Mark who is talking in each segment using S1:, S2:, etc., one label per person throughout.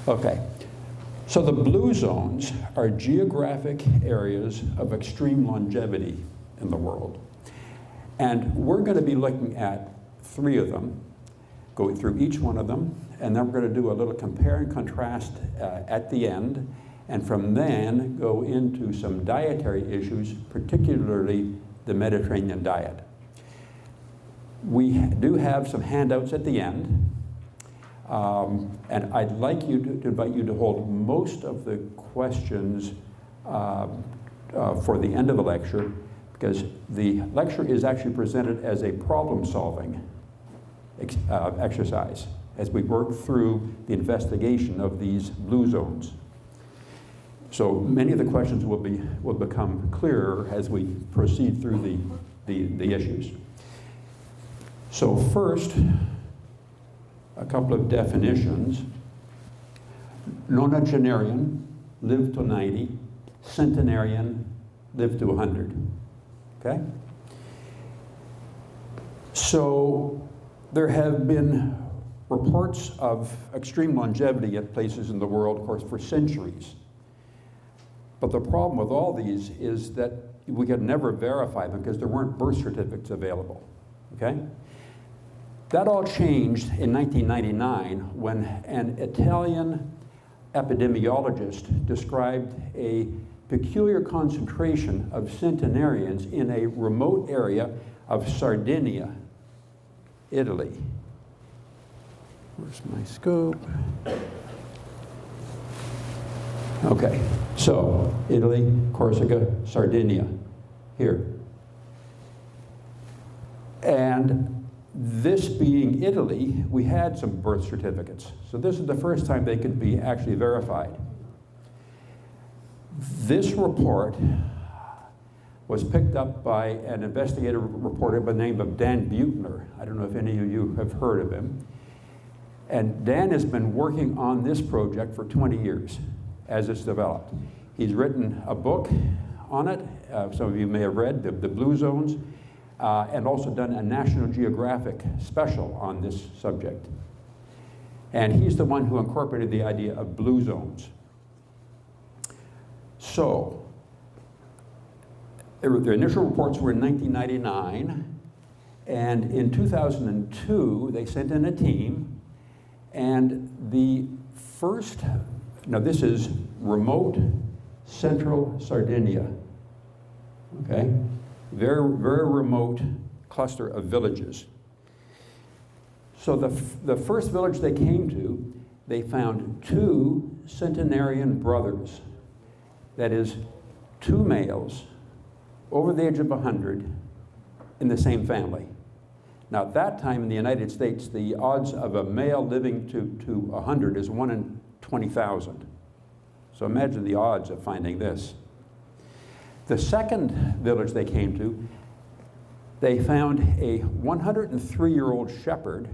S1: Okay, so the blue zones are geographic areas of extreme longevity in the world. And we're going to be looking at 3 of them, going through each one of them, and then we're going to do a little compare and contrast at the end, and from then go into some dietary issues, particularly the Mediterranean diet. We do have some handouts at the end. And I'd like to invite you to hold most of the questions for the end of the lecture, because the lecture is actually presented as a problem-solving exercise as we work through the investigation of these blue zones. So many of the questions will become clearer as we proceed through the issues. So first, a couple of definitions. Nonagenarian, live to 90. Centenarian, live to 100. Okay? So there have been reports of extreme longevity at places in the world, of course, for centuries. But the problem with all these is that we could never verify them because there weren't birth certificates available. Okay? That all changed in 1999 when an Italian epidemiologist described a peculiar concentration of centenarians in a remote area of Sardinia, Italy. Where's my scope? Okay, so Italy, Corsica, Sardinia, here. And this being Italy, we had some birth certificates. So this is the first time they could be actually verified. This report was picked up by an investigative reporter by the name of Dan Buettner. I don't know if any of you have heard of him. And Dan has been working on this project for 20 years as it's developed. He's written a book on it. Some of you may have read the Blue Zones. And also done a National Geographic special on this subject. And he's the one who incorporated the idea of blue zones. So, the initial reports were in 1999, and in 2002, they sent in a team, and the first, now this is remote central Sardinia, okay? Very, very remote cluster of villages. So the first village they came to, they found 2 centenarian brothers. That is, 2 males over the age of 100 in the same family. Now at that time in the United States, the odds of a male living to 100 is 1 in 20,000. So imagine the odds of finding this. The second village they came to, they found a 103-year-old shepherd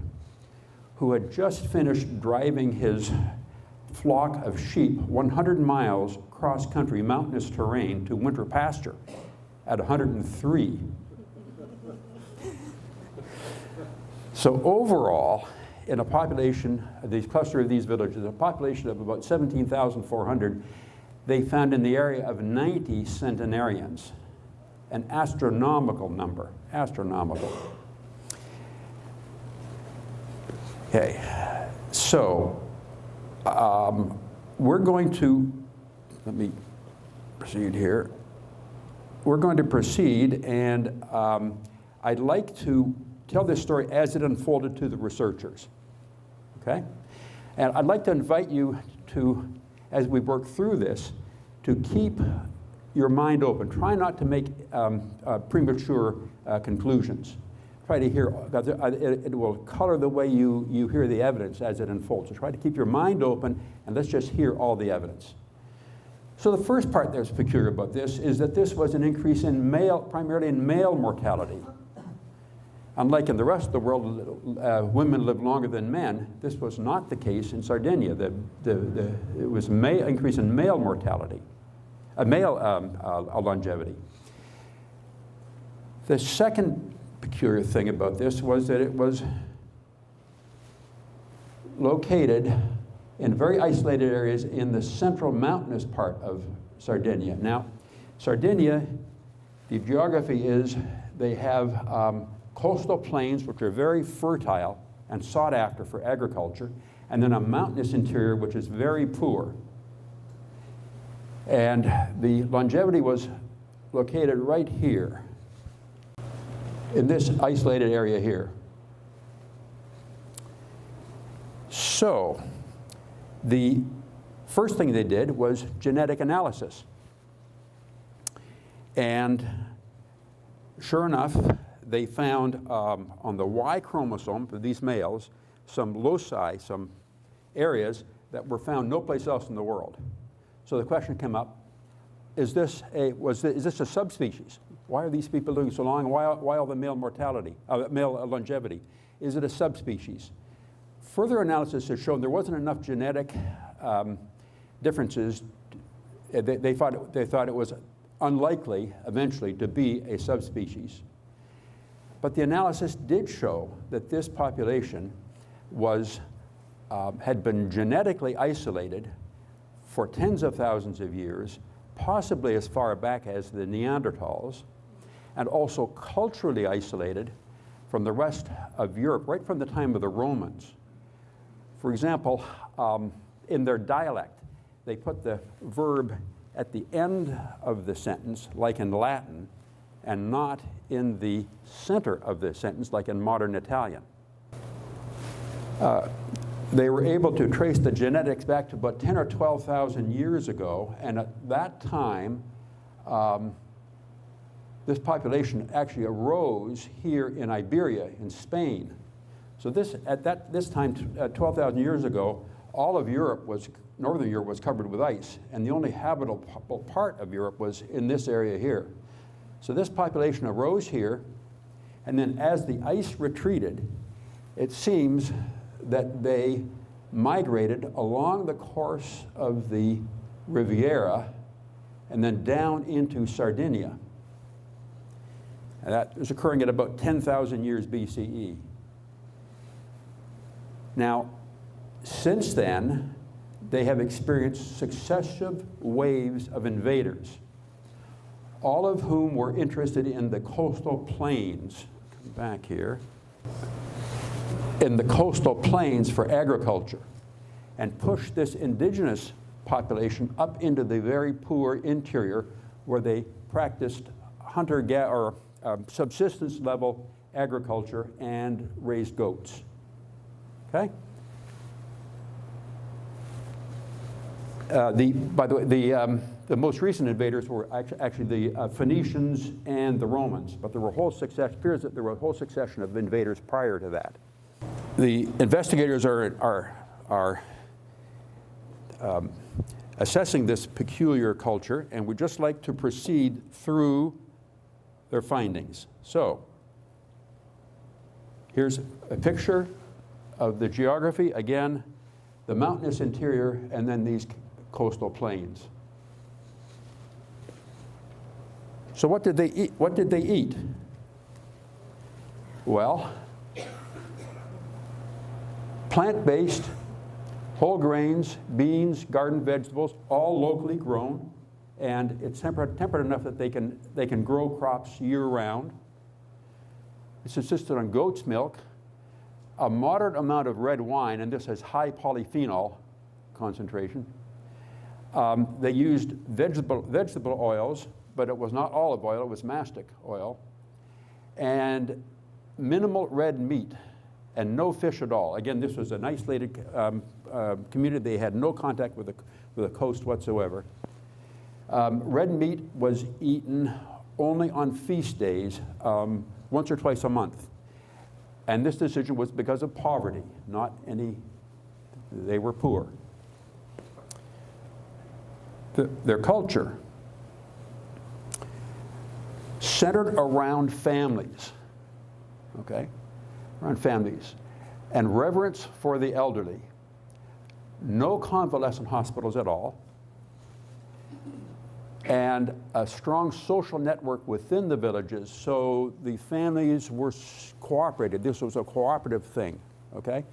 S1: who had just finished driving his flock of sheep 100 miles cross-country mountainous terrain to winter pasture at 103. So overall, in a population, these cluster of these villages, a population of about 17,400, they found in the area of 90 centenarians, an astronomical number, astronomical. Okay, so we're going to, let me proceed here. We're going to proceed, and I'd like to tell this story as it unfolded to the researchers, okay? And I'd like to invite you to, as we work through this, to keep your mind open. Try not to make premature conclusions. Try to hear, it will color the way you hear the evidence as it unfolds. So try to keep your mind open, and let's just hear all the evidence. So the first part that's peculiar about this is that this was an increase in primarily in male mortality. Unlike in the rest of the world, women live longer than men. This was not the case in Sardinia. It was increase in male mortality, male longevity. The second peculiar thing about this was that it was located in very isolated areas in the central mountainous part of Sardinia. Now, Sardinia, the geography is they have coastal plains which are very fertile and sought after for agriculture, and then a mountainous interior which is very poor. And the longevity was located right here, in this isolated area here. So, the first thing they did was genetic analysis. And sure enough, they found on the Y chromosome for these males some loci, some areas that were found no place else in the world. So the question came up, is this a subspecies? Why are these people living so long? Why all the male mortality, male longevity? Is it a subspecies? Further analysis has shown there wasn't enough genetic differences. They thought it was unlikely eventually to be a subspecies. But the analysis did show that this population had been genetically isolated for tens of thousands of years, possibly as far back as the Neanderthals, and also culturally isolated from the rest of Europe, right from the time of the Romans. For example, in their dialect, they put the verb at the end of the sentence, like in Latin, and not in the center of the sentence, like in modern Italian. They were able to trace the genetics back to about 10 or 12,000 years ago, and at that time, this population actually arose here in Iberia, in Spain. So this time, 12,000 years ago, all of Europe northern Europe was covered with ice, and the only habitable part of Europe was in this area here. So this population arose here, and then as the ice retreated, it seems that they migrated along the course of the Riviera and then down into Sardinia. And that was occurring at about 10,000 years BCE. Now, since then, they have experienced successive waves of invaders, all of whom were interested in the coastal plains. Come back here. In the coastal plains for agriculture, and pushed this indigenous population up into the very poor interior where they practiced subsistence level agriculture and raised goats. Okay? By the way, the most recent invaders were actually the Phoenicians and the Romans, but there were appears that there were a whole succession of invaders prior to that. The investigators are assessing this peculiar culture, and would just like to proceed through their findings. So, here's a picture of the geography. Again, the mountainous interior, and then these coastal plains. So what did they eat? What did they eat? Well, plant-based, whole grains, beans, garden vegetables, all locally grown, and it's temperate enough that they can grow crops year-round. It subsisted on goat's milk, a moderate amount of red wine, and this has high polyphenol concentration. They used vegetable oils, but it was not olive oil, it was mastic oil, and minimal red meat, and no fish at all. Again, this was an isolated community. They had no contact with the coast whatsoever. Red meat was eaten only on feast days, once or twice a month. And this decision was because of poverty, they were poor. Their culture centered around families, okay? Around families, and reverence for the elderly. No convalescent hospitals at all, and a strong social network within the villages, so the families were cooperated. This was a cooperative thing, okay?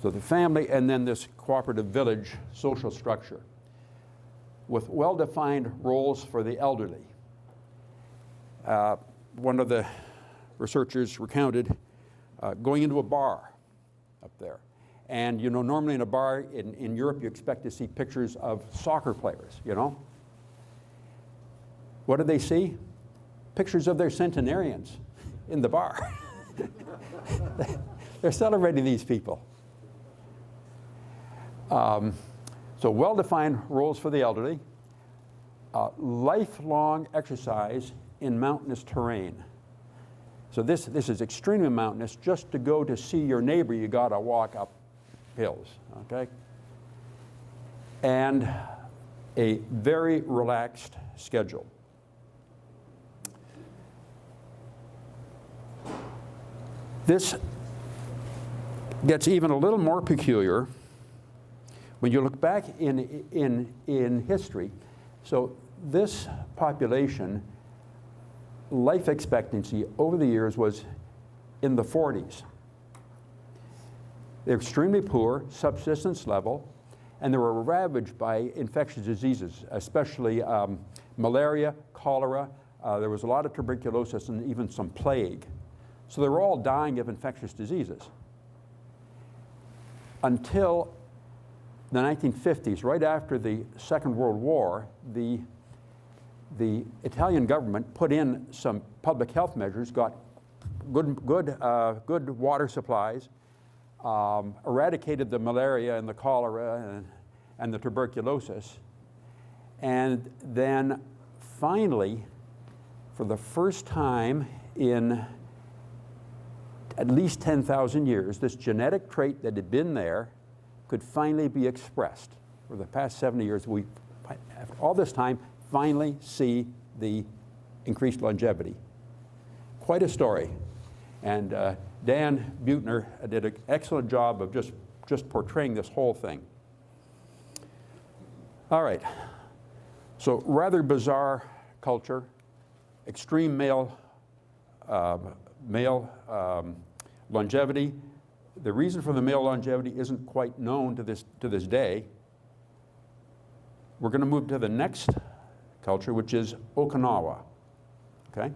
S1: So the family and then this cooperative village social structure with well-defined roles for the elderly. One of the researchers recounted going into a bar up there. And you know, normally in a bar in Europe, you expect to see pictures of soccer players, you know? What do they see? Pictures of their centenarians in the bar. They're celebrating these people. So well-defined roles for the elderly, lifelong exercise in mountainous terrain. So this is extremely mountainous. Just to go to see your neighbor, you gotta walk up hills, okay? And a very relaxed schedule. This gets even a little more peculiar when you look back in history. So this population, life expectancy over the years was in the 40s. They're extremely poor, subsistence level, and they were ravaged by infectious diseases, especially malaria, cholera. There was a lot of tuberculosis and even some plague. So they were all dying of infectious diseases. Until the 1950s, right after the Second World War, the Italian government put in some public health measures, got good water supplies, eradicated the malaria and the cholera and the tuberculosis, and then finally, for the first time in at least 10,000 years, this genetic trait that had been there could finally be expressed. For the past 70 years, we, after all this time, finally see the increased longevity. Quite a story. And Dan Buettner did an excellent job of just portraying this whole thing. All right, so rather bizarre culture, extreme male longevity. The reason for the male longevity isn't quite known to this day. We're going to move to the next culture, which is Okinawa, okay?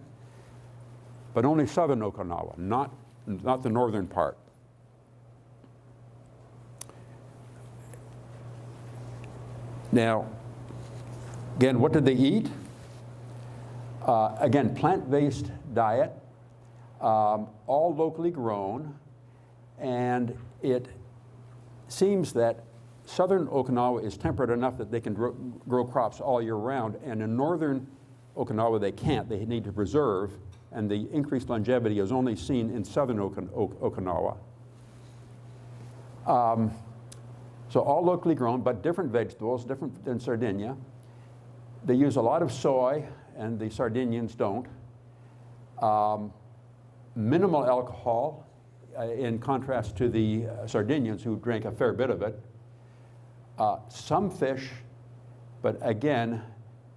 S1: But only southern Okinawa, not the northern part. Now, again, what did they eat? Again, plant-based diet, all locally grown, and it seems that southern Okinawa is temperate enough that they can grow crops all year round, and in northern Okinawa they can't. They need to preserve, and the increased longevity is only seen in southern Okinawa. So all locally grown, but different vegetables, different than Sardinia. They use a lot of soy, and the Sardinians don't. Minimal alcohol, in contrast to the Sardinians who drank a fair bit of it. Some fish, but again,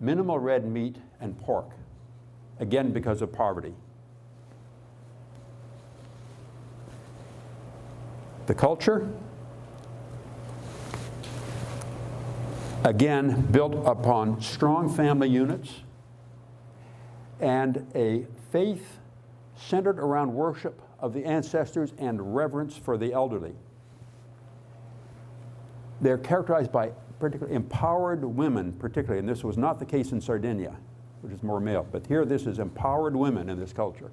S1: minimal red meat and pork, again because of poverty. The culture, again, built upon strong family units and a faith centered around worship of the ancestors and reverence for the elderly. They're characterized by particularly empowered women, particularly, and this was not the case in Sardinia, which is more male, but here this is empowered women in this culture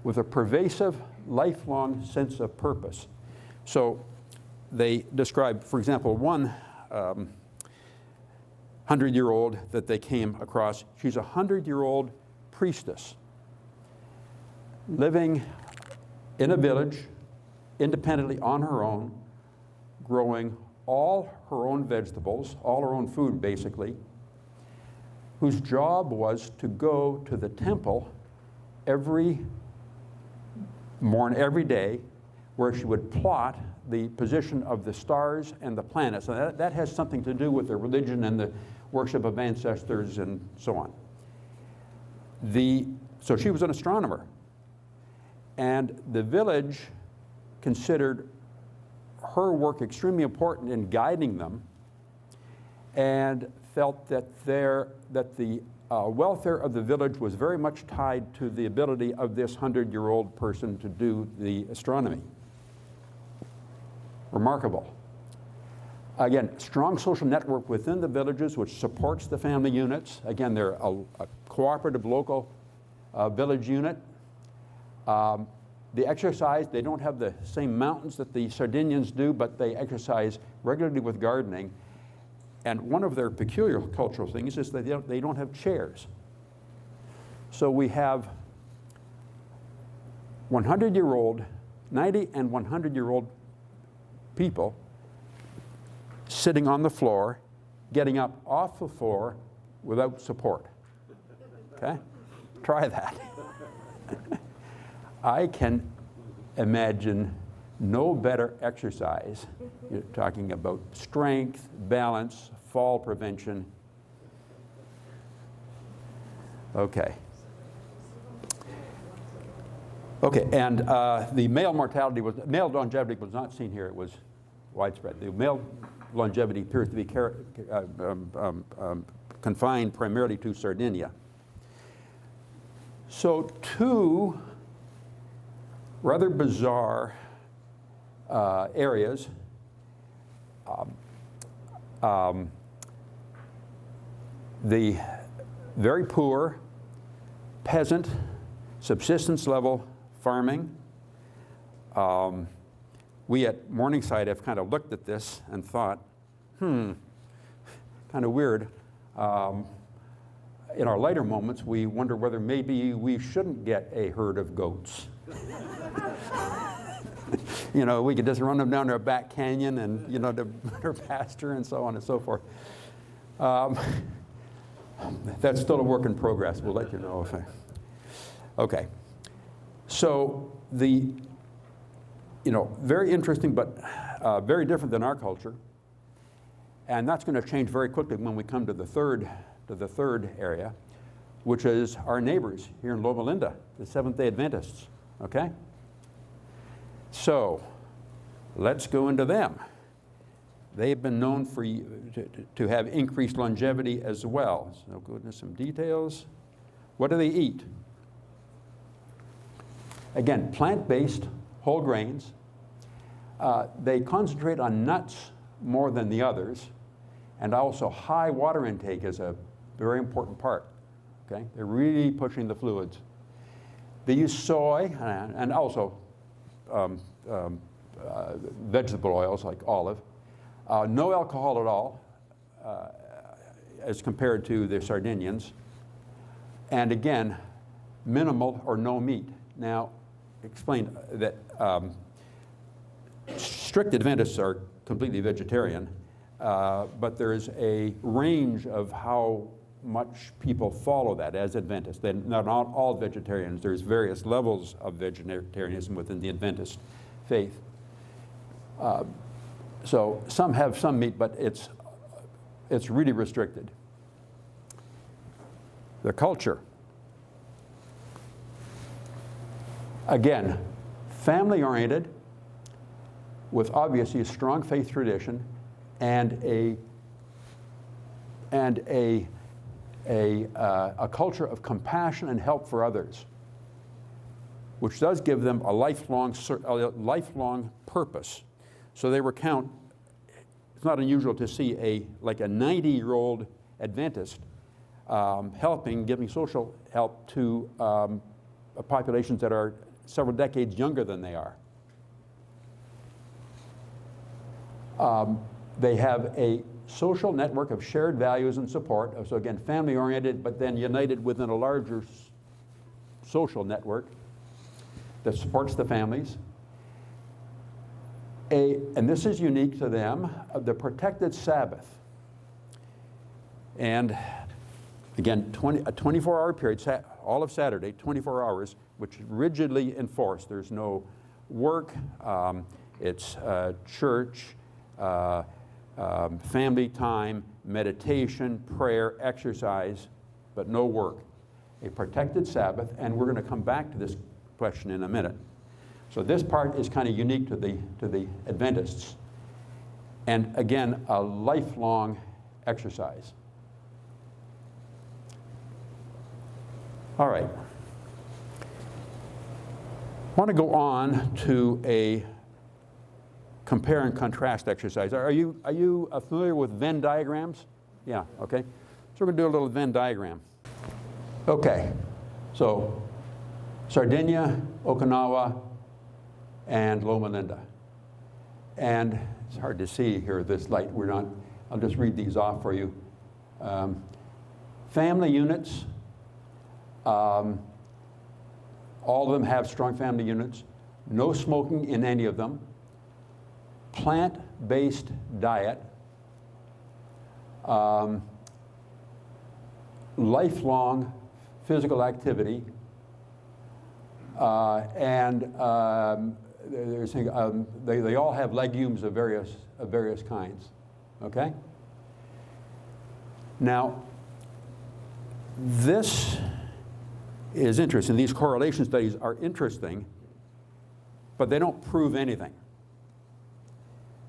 S1: with a pervasive, lifelong sense of purpose. So they describe, for example, one 100-year-old that they came across. She's a 100-year-old priestess living in a village independently on her own, growing all her own vegetables, all her own food basically, whose job was to go to the temple every day, where she would plot the position of the stars and the planets. And that has something to do with the religion and the worship of ancestors and so on. So she was an astronomer. And the village considered her work extremely important in guiding them, and felt that the welfare of the village was very much tied to the ability of this 100-year-old person to do the astronomy. Remarkable. Again, strong social network within the villages which supports the family units. Again, they're a cooperative local village unit. The exercise, they don't have the same mountains that the Sardinians do, but they exercise regularly with gardening. And one of their peculiar cultural things is that they don't have chairs. So we have 100-year-old, 90 and 100-year-old people sitting on the floor, getting up off the floor without support. Okay? Try that. I can imagine no better exercise. You're talking about strength, balance, fall prevention. Okay. Okay, and the male longevity was not seen here. It was widespread. The male longevity appears to be confined primarily to Sardinia. So two rather bizarre areas. The very poor peasant subsistence level farming. We at Morningside have kind of looked at this and thought, kind of weird. In our later moments, we wonder whether maybe we shouldn't get a herd of goats. You know, we could just run them down to a back canyon and, you know, to their pasture and so on and so forth. That's still a work in progress. We'll let you know if okay. So the, you know, very interesting, but very different than our culture. And that's going to change very quickly when we come to the third area, which is our neighbors here in Loma Linda, the Seventh-day Adventists. Okay? So let's go into them. They've been known to have increased longevity as well. So go into some details. What do they eat? Again, plant-based, whole grains. They concentrate on nuts more than the others, and also high water intake is a very important part. Okay? They're really pushing the fluids. They use soy and also vegetable oils like olive. No alcohol at all as compared to the Sardinians. And again, minimal or no meat. Now, explain that strict Adventists are completely vegetarian, but there is a range of how much people follow that as Adventists. They're not all vegetarians. There's various levels of vegetarianism within the Adventist faith. So some have some meat, but it's really restricted. The culture. Again, family-oriented, with obviously a strong faith tradition and a culture of compassion and help for others, which does give them a lifelong purpose. So they recount, it's not unusual to see like a 90-year-old Adventist giving social help to populations that are several decades younger than they are. They have a social network of shared values and support. So again, family-oriented, but then united within a larger social network that supports the families. And this is unique to them, the protected Sabbath. And again, a 24-hour period, all of Saturday, 24 hours, which is rigidly enforced. There's no work, it's church, family time, meditation, prayer, exercise, but no work. A protected Sabbath, and we're going to come back to this question in a minute. So this part is kind of unique to the Adventists. And again, a lifelong exercise. All right. I want to go on to a compare and contrast exercise. Are you familiar with Venn diagrams? Yeah, okay. So we're going to do a little Venn diagram. Okay, so Sardinia, Okinawa, and Loma Linda. And it's hard to see here, this light. I'll just read these off for you. Family units, all of them have strong family units. No smoking in any of them. Plant-based diet. Lifelong physical activity. They all have legumes of various kinds. Okay? Now, this is interesting. These correlation studies are interesting, but they don't prove anything.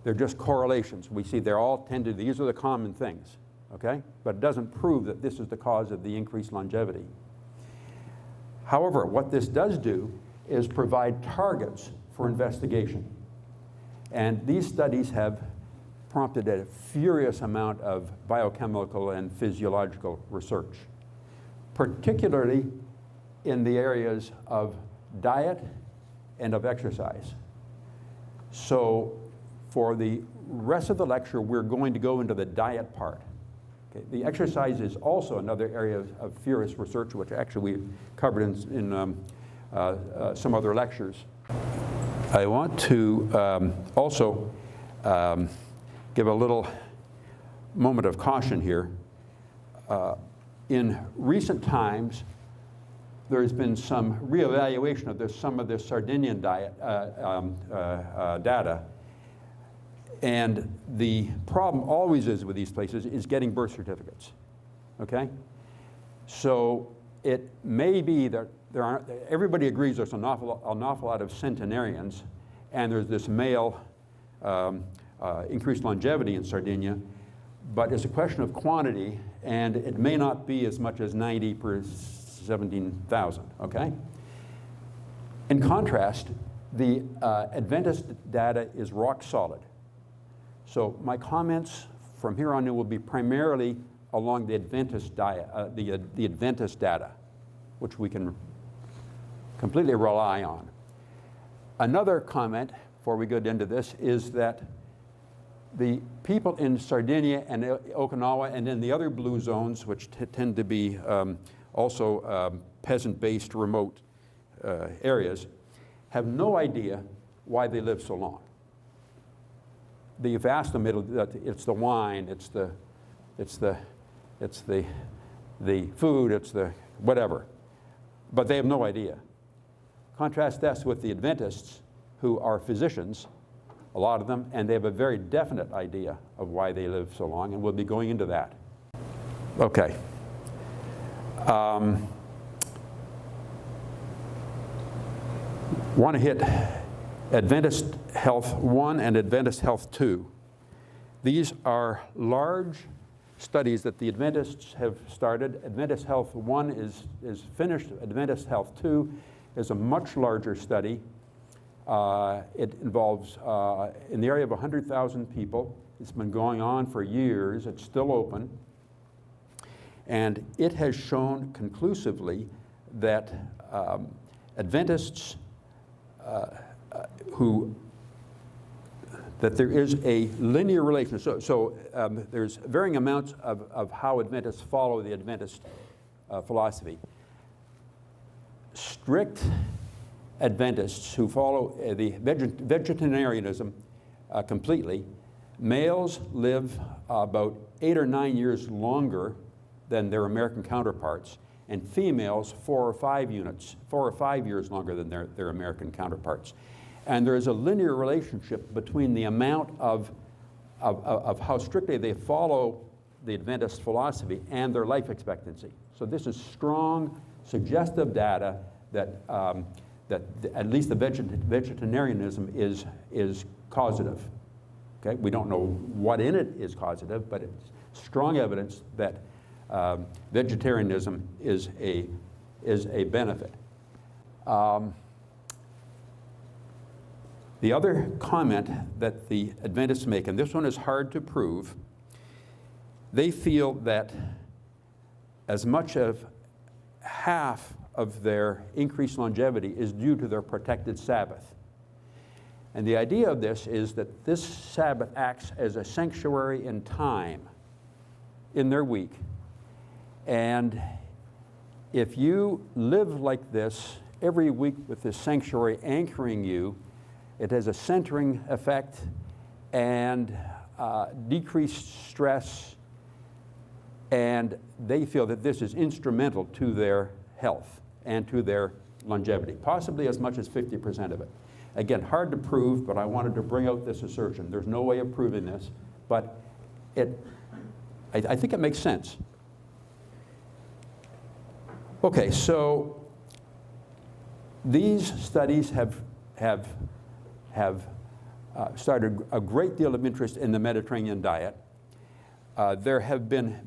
S1: They're just correlations. We see they're all tended, these are the common things, okay? But it doesn't prove that this is the cause of the increased longevity. However, what this does do is provide targets for investigation. And these studies have prompted a furious amount of biochemical and physiological research, particularly in the areas of diet and of exercise. So for the rest of the lecture, we're going to go into the diet part. Okay. The exercise is also another area of furious research, which actually we've covered in some other lectures. I want to also give a little moment of caution here. In recent times, there's been some reevaluation of some of this Sardinian diet data. And the problem always is with these places is getting birth certificates, okay? So it may be that everybody agrees there's an awful lot of centenarians, and there's this male increased longevity in Sardinia, but it's a question of quantity, and it may not be as much as 90 per 17,000, okay? In contrast, the Adventist data is rock solid. So my comments from here on in will be primarily along the Adventist diet, the Adventist data, which we can completely rely on. Another comment before we get into this is that the people in Sardinia and Okinawa and in the other blue zones, which tend to be also peasant-based remote areas, have no idea why they live so long. You've asked them, it's the wine, it's the food, it's the whatever, but they have no idea. Contrast that with the Adventists, who are physicians, a lot of them, and they have a very definite idea of why they live so long, and we'll be going into that. Okay. Want to hit Adventist Health 1 and Adventist Health 2. These are large studies that the Adventists have started. Adventist Health 1 is finished. Adventist Health 2 is a much larger study. It involves, in the area of 100,000 people. It's been going on for years. It's still open. And it has shown conclusively that Adventists that there is a linear relationship. So there's varying amounts of how Adventists follow the Adventist philosophy. Strict Adventists who follow the vegetarianism completely, males live about 8 or 9 years longer than their American counterparts, and females 4 or 5 years longer than their American counterparts. And there is a linear relationship between the amount of how strictly they follow the Adventist philosophy and their life expectancy. So this is strong, suggestive data that at least the vegetarianism is causative. Okay? We don't know what in it is causative, but it's strong evidence that vegetarianism is a benefit. The other comment that the Adventists make, and this one is hard to prove, they feel that as much of half of their increased longevity is due to their protected Sabbath. And the idea of this is that this Sabbath acts as a sanctuary in time in their week. And if you live like this every week with this sanctuary anchoring you, it has a centering effect and decreased stress, and they feel that this is instrumental to their health and to their longevity, possibly as much as 50% of it. Again, hard to prove, but I wanted to bring out this assertion. There's no way of proving this, but I think it makes sense. Okay, so these studies have started a great deal of interest in the Mediterranean diet. There have been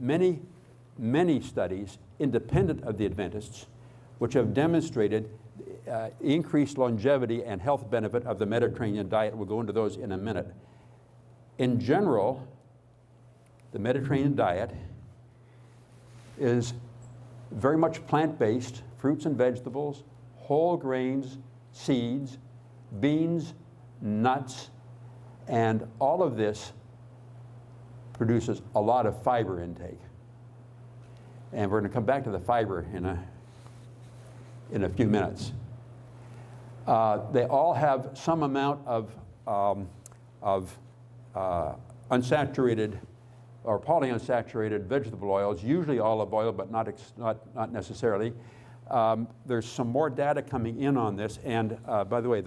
S1: many studies independent of the Adventists which have demonstrated increased longevity and health benefit of the Mediterranean diet. We'll go into those in a minute. In general, the Mediterranean diet is very much plant-based, fruits and vegetables, whole grains, seeds, beans, nuts, and all of this produces a lot of fiber intake. And we're going to come back to the fiber in a few minutes. They all have some amount of unsaturated or polyunsaturated vegetable oils, usually olive oil, but not necessarily. There's some more data coming in on this, and by the way,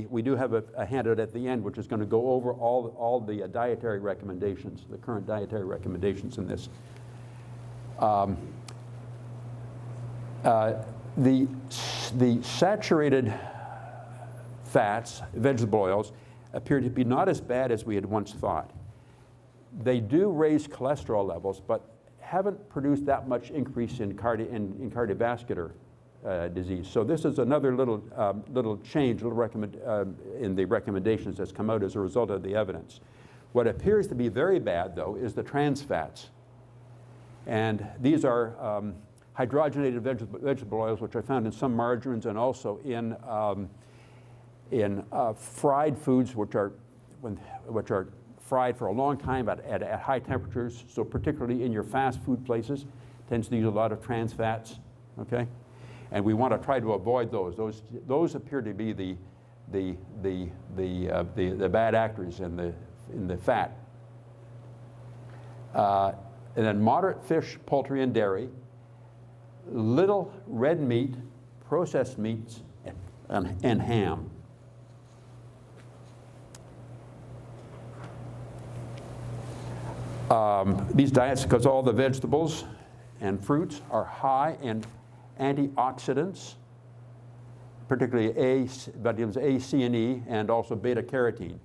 S1: we do have a handout at the end which is going to go over all the dietary recommendations, the current dietary recommendations in this. The saturated fats, vegetable oils, appear to be not as bad as we had once thought. They do raise cholesterol levels, but haven't produced that much increase in cardiovascular disease. So this is another little change, in the recommendations that's come out as a result of the evidence. What appears to be very bad, though, is the trans fats. And these are hydrogenated vegetable oils, which are found in some margarines and also in fried foods, which are fried for a long time at high temperatures. So particularly in your fast food places, tends to use a lot of trans fats. Okay, and we want to try to avoid those. Those appear to be the bad actors in the fat. And then moderate fish, poultry, and dairy. Little red meat, processed meats, and ham. These diets, because all the vegetables and fruits are high in antioxidants, particularly vitamins A, C, and E, and also beta-carotene.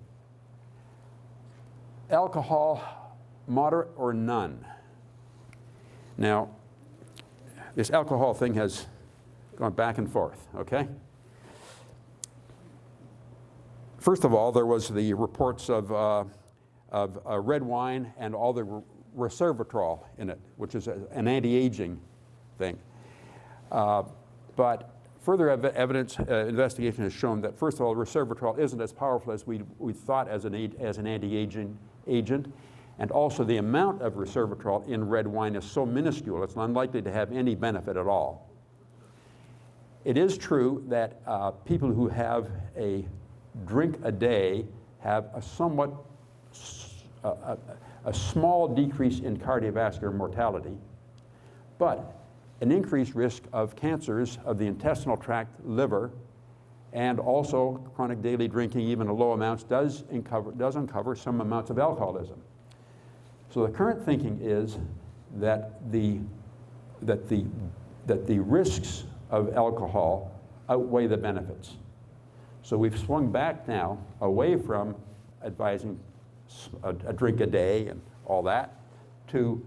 S1: Alcohol, moderate or none. Now, this alcohol thing has gone back and forth, okay? First of all, there was the reports of red wine and all the resveratrol in it, which is an anti-aging thing. But further evidence, investigation has shown that, first of all, resveratrol isn't as powerful as we thought as an anti-aging agent. And also the amount of resveratrol in red wine is so minuscule, it's unlikely to have any benefit at all. It is true that people who have a drink a day have a somewhat a small decrease in cardiovascular mortality, but an increased risk of cancers of the intestinal tract, liver, and also chronic daily drinking, even at low amounts, does uncover some amounts of alcoholism. So the current thinking is that the risks of alcohol outweigh the benefits. So we've swung back now away from advising a drink a day and all that to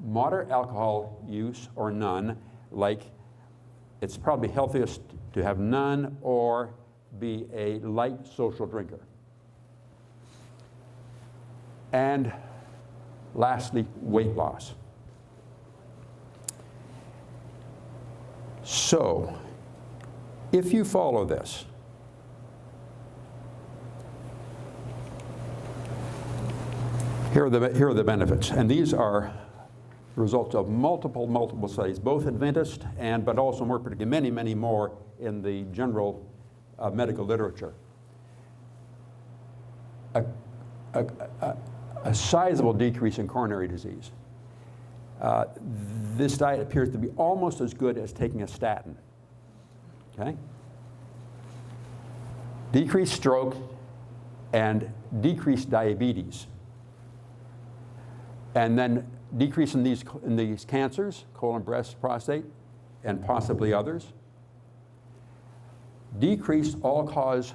S1: moderate alcohol use or none, like it's probably healthiest to have none or be a light social drinker. And lastly, weight loss. So, if you follow this, here are the benefits, and these are results of multiple studies, both Adventist but also more particularly many more in the general medical literature. A sizable decrease in coronary disease. This diet appears to be almost as good as taking a statin. Okay? Decreased stroke and decreased diabetes. And then decrease in these cancers, colon, breast, prostate, and possibly others. Decreased all-cause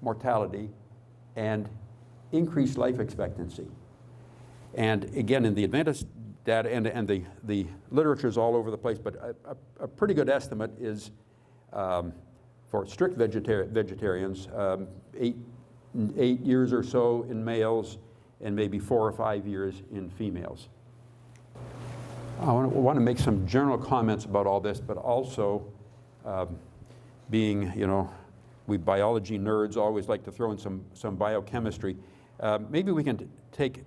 S1: mortality and increased life expectancy. And again, in the Adventist data, and the literature is all over the place, but a pretty good estimate is for strict vegetarians, 8 years or so in males, and maybe 4 or 5 years in females. I want to make some general comments about all this, but also being, we biology nerds always like to throw in some biochemistry. Maybe we can take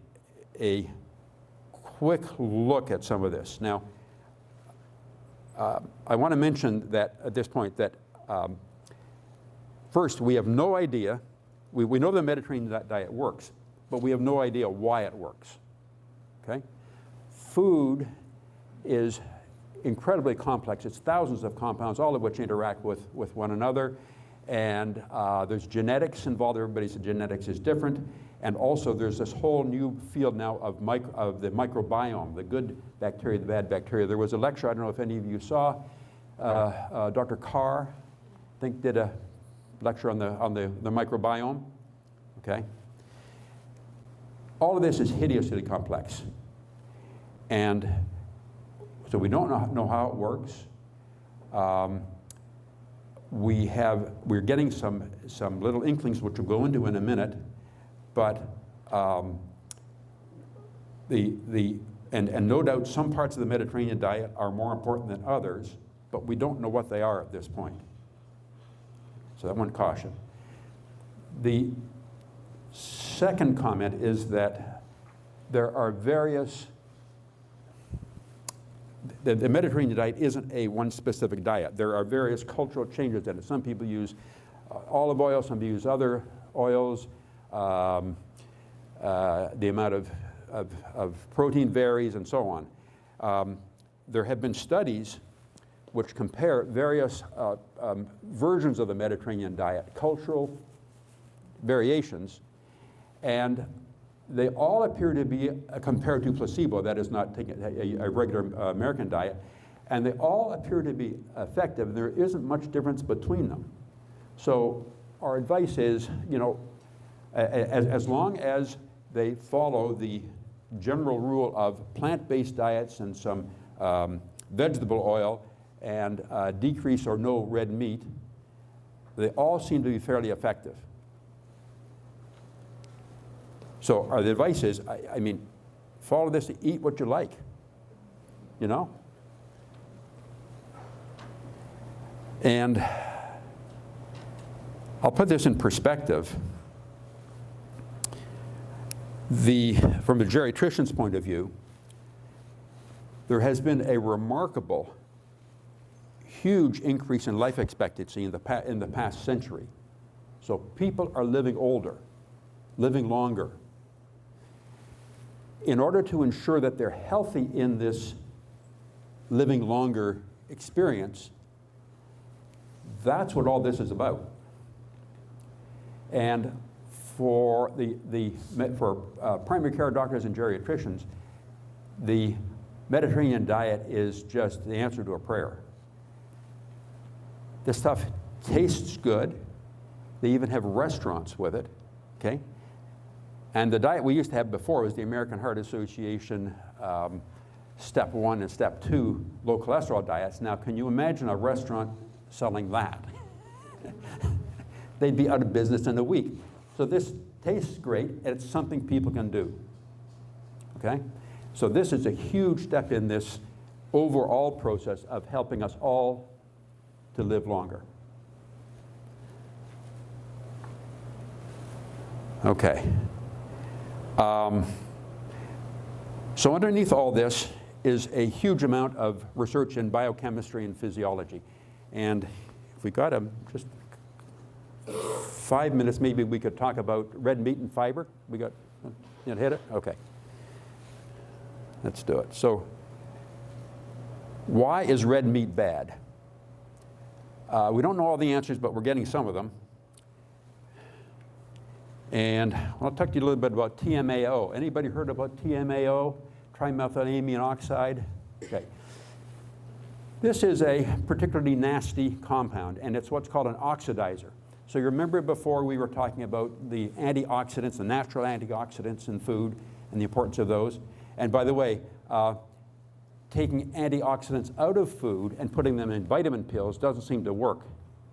S1: a quick look at some of this. Now, I want to mention that at this point that first, we have no idea. We know the Mediterranean diet works, but we have no idea why it works. Okay? Food is incredibly complex. It's thousands of compounds, all of which interact with one another. And there's genetics involved. Everybody's genetics is different. And also there's this whole new field now of the microbiome, the good bacteria, the bad bacteria. There was a lecture, I don't know if any of you saw, Dr. Carr, I think, did a lecture on the microbiome. Okay? All of this is hideously complex. And so we don't know how it works. We're getting some little inklings, which we'll go into in a minute, but and no doubt some parts of the Mediterranean diet are more important than others, but we don't know what they are at this point. So that one caution. The second comment is that there are various. The Mediterranean diet isn't a one specific diet. There are various cultural changes in it. Some people use olive oil, some people use other oils. The amount of protein varies and so on. There have been studies which compare various versions of the Mediterranean diet, cultural variations, and they all appear to be compared to placebo, that is not taking a regular American diet, and they all appear to be effective. There isn't much difference between them. So our advice is, as long as they follow the general rule of plant-based diets and some vegetable oil and decrease or no red meat, they all seem to be fairly effective. So the advice is, I mean, follow this, eat what you like, And I'll put this in perspective. From the geriatrician's point of view, there has been a remarkable, huge increase in life expectancy in the past century. So people are living older, living longer. In order to ensure that they're healthy in this living longer experience, that's what all this is about. And for primary care doctors and geriatricians, the Mediterranean diet is just the answer to a prayer. This stuff tastes good. They even have restaurants with it, okay? And the diet we used to have before was the American Heart Association Step 1 and Step 2 low cholesterol diets. Now, can you imagine a restaurant selling that? They'd be out of business in a week. So this tastes great, and it's something people can do, okay? So this is a huge step in this overall process of helping us all to live longer. Okay. So underneath all this is a huge amount of research in biochemistry and physiology. And if we got just 5 minutes, maybe we could talk about red meat and fiber. We got, you hit it? Okay. Let's do it. So why is red meat bad? We don't know all the answers, but we're getting some of them. And I'll talk to you a little bit about TMAO. Anybody heard about TMAO? Trimethylamine oxide? Okay. This is a particularly nasty compound, and it's what's called an oxidizer. So you remember before we were talking about the antioxidants, the natural antioxidants in food, and the importance of those. And by the way, taking antioxidants out of food and putting them in vitamin pills doesn't seem to work.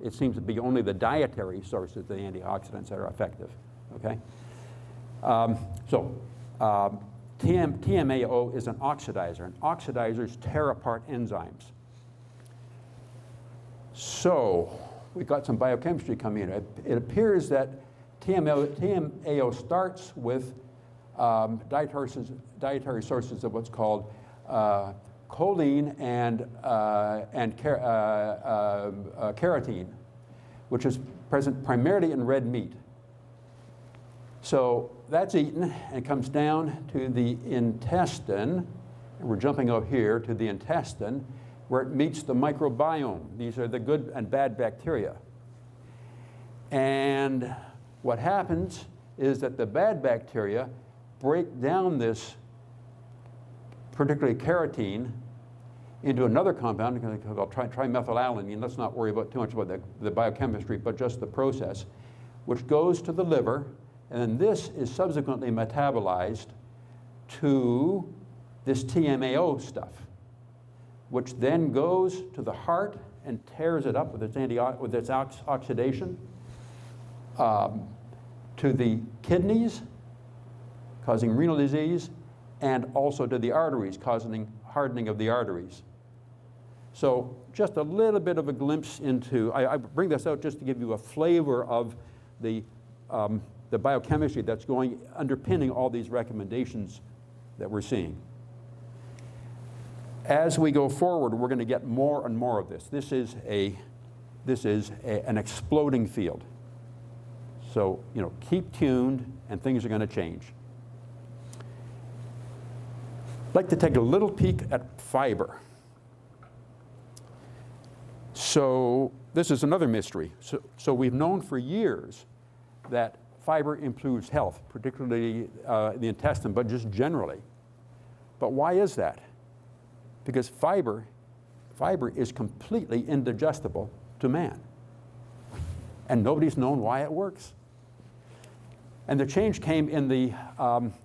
S1: It seems to be only the dietary sources of the antioxidants that are effective, okay? TMAO is an oxidizer, and oxidizers tear apart enzymes. So we've got some biochemistry coming in. It appears that TMAO starts with dietary sources of what's called choline and carotene, which is present primarily in red meat. So that's eaten and comes down to the intestine, and we're jumping up here to the intestine, where it meets the microbiome. These are the good and bad bacteria. And what happens is that the bad bacteria break down this, particularly carotene, into another compound called trimethylalanine. Let's not worry about too much about the biochemistry, but just the process, which goes to the liver, and then this is subsequently metabolized to this TMAO stuff, which then goes to the heart and tears it up with its oxidation, to the kidneys, causing renal disease, and also to the arteries, causing hardening of the arteries. So just a little bit of a glimpse into, I bring this out just to give you a flavor of the biochemistry that's underpinning all these recommendations that we're seeing. As we go forward, we're going to get more and more of this. This is an exploding field. So, keep tuned and things are going to change. I'd like to take a little peek at fiber. So this is another mystery. So we've known for years that fiber improves health, particularly the intestine, but just generally. But why is that? Because fiber is completely indigestible to man. And nobody's known why it works. And the change came in the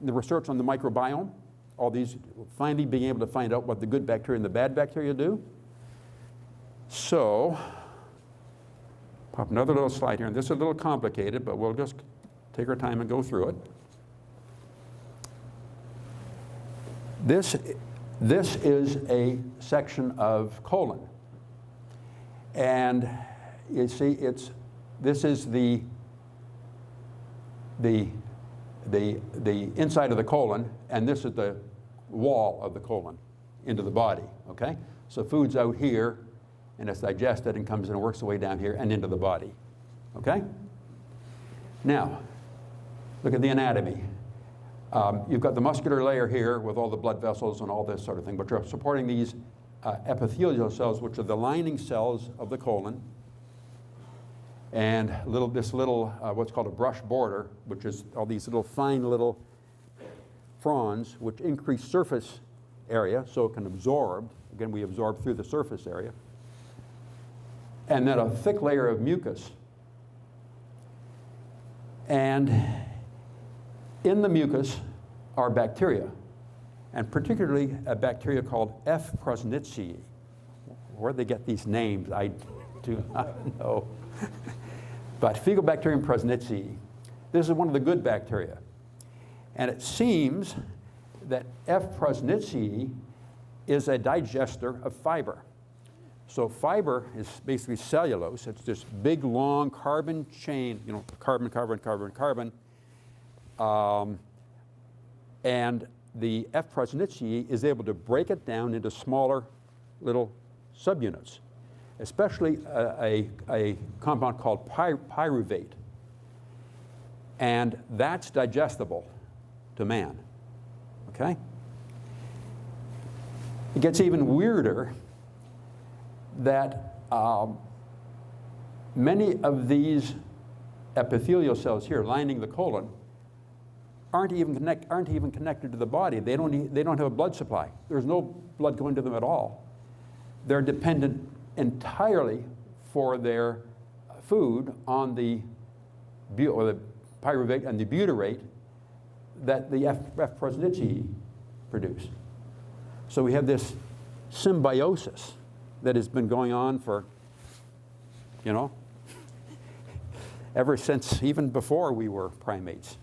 S1: research on the microbiome, all these finally being able to find out what the good bacteria and the bad bacteria do. So, pop another little slide here, and this is a little complicated, but we'll just take our time and go through it. This is a section of colon. And you see, this is the inside of the colon, and this is the wall of the colon into the body, okay? So food's out here, and it's digested and comes and works its way down here and into the body, okay? Now, look at the anatomy. You've got the muscular layer here with all the blood vessels and all this sort of thing, but you're supporting these epithelial cells, which are the lining cells of the colon, and this little what's called a brush border, which is all these little fine little fronds, which increase surface area so it can absorb. Again, we absorb through the surface area. and then a thick layer of mucus. And in the mucus are bacteria, and particularly a bacteria called F. prosnitzii. Where they get these names, I do not know. But Faecobacterium prosnitzii, this is one of the good bacteria. And it seems that F. prosnitzii is a digester of fiber. So fiber is basically cellulose. It's this big, long carbon chain, you know, carbon, carbon, carbon, carbon. And the F. prosnitzii is able to break it down into smaller little subunits, especially a compound called pyruvate. And that's digestible to man, okay? It gets even weirder that many of these epithelial cells here lining the colon aren't even connected to the body. They don't have a blood supply. There's no blood going to them at all. They're dependent entirely for their food on the pyruvate and the butyrate that the F. prosnitzii produce. So we have this symbiosis that has been going on for, you know, ever since, even before we were primates.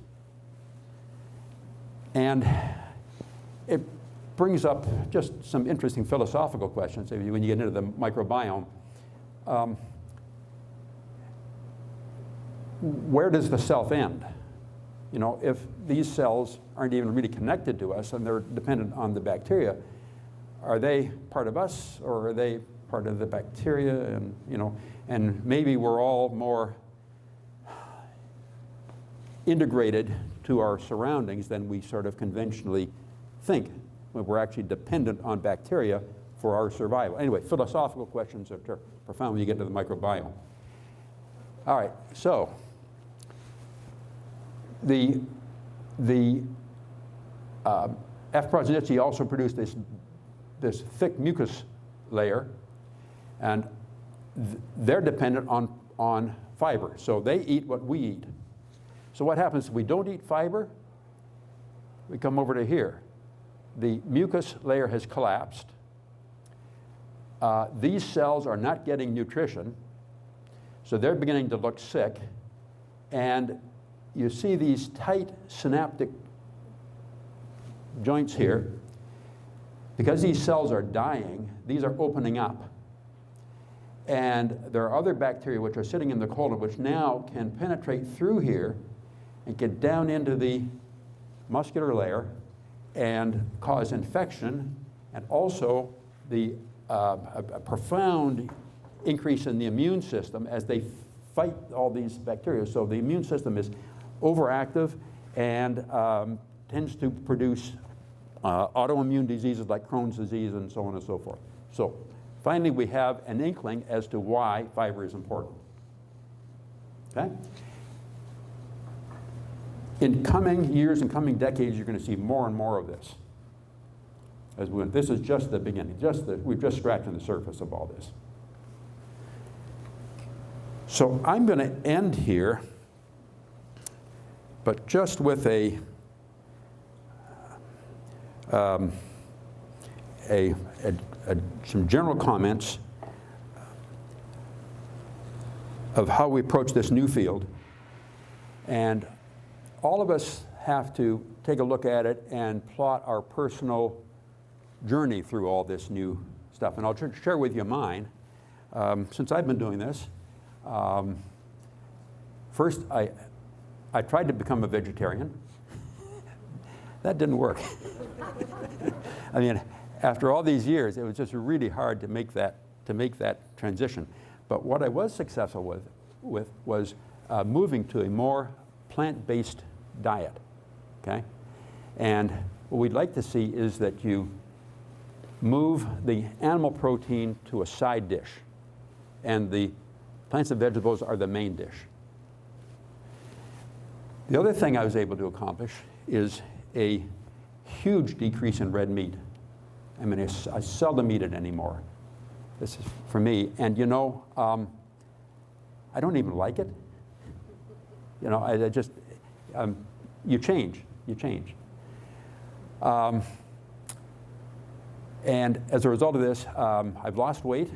S1: And it brings up just some interesting philosophical questions when you get into the microbiome. Where does the self end? You know, if these cells aren't even really connected to us and they're dependent on the bacteria, are they part of us or are they part of the bacteria? And, you know, and maybe we're all more integrated to our surroundings than we sort of conventionally think, when we're actually dependent on bacteria for our survival. Anyway, philosophical questions are profound when you get to the microbiome. All right, so the F. prosnitzii also produced this thick mucus layer, and they're dependent on fiber. So they eat what we eat. So what happens if we don't eat fiber? We come over to here. The mucus layer has collapsed. These cells are not getting nutrition, so they're beginning to look sick. And you see these tight synaptic joints here. Because these cells are dying, these are opening up. And there are other bacteria which are sitting in the colon which now can penetrate through here and get down into the muscular layer and cause infection, and also a profound increase in the immune system as they fight all these bacteria. So the immune system is overactive and tends to produce autoimmune diseases like Crohn's disease and so on and so forth. So finally, we have an inkling as to why fiber is important. Okay? In coming years and coming decades, you're going to see more and more of this. This is just the beginning. We're just scratching the surface of all this. So I'm going to end here, but just with some general comments of how we approach this new field. And all of us have to take a look at it and plot our personal journey through all this new stuff. And I'll share with you mine. Since I've been doing this, first I tried to become a vegetarian. That didn't work. I mean, after all these years, it was just really hard to make that transition. But what I was successful with was moving to a more plant-based diet, okay? And what we'd like to see is that you move the animal protein to a side dish, and the plants and vegetables are the main dish. The other thing I was able to accomplish is a huge decrease in red meat. I mean, I seldom eat it anymore. This is for me. And you know, I don't even like it. You know, I just, you change. And as a result of this, I've lost weight.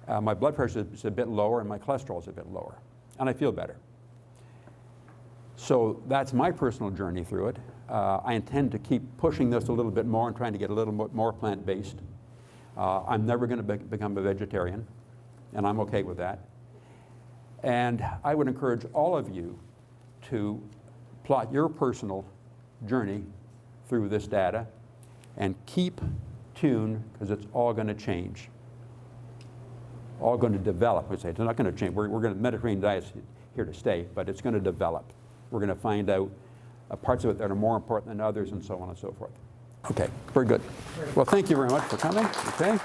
S1: My blood pressure is a bit lower and my cholesterol is a bit lower. And I feel better. So that's my personal journey through it. I intend to keep pushing this a little bit more and trying to get a little bit more plant-based. I'm never going to become a vegetarian, and I'm okay with that. And I would encourage all of you to plot your personal journey through this data and keep tuned, because it's all going to change. All going to develop. We say it's not going to change. We're going to, Mediterranean diet's here to stay, but it's going to develop. We're going to find out parts of it that are more important than others, and so on and so forth. Okay, very good. Well, thank you very much for coming. Okay.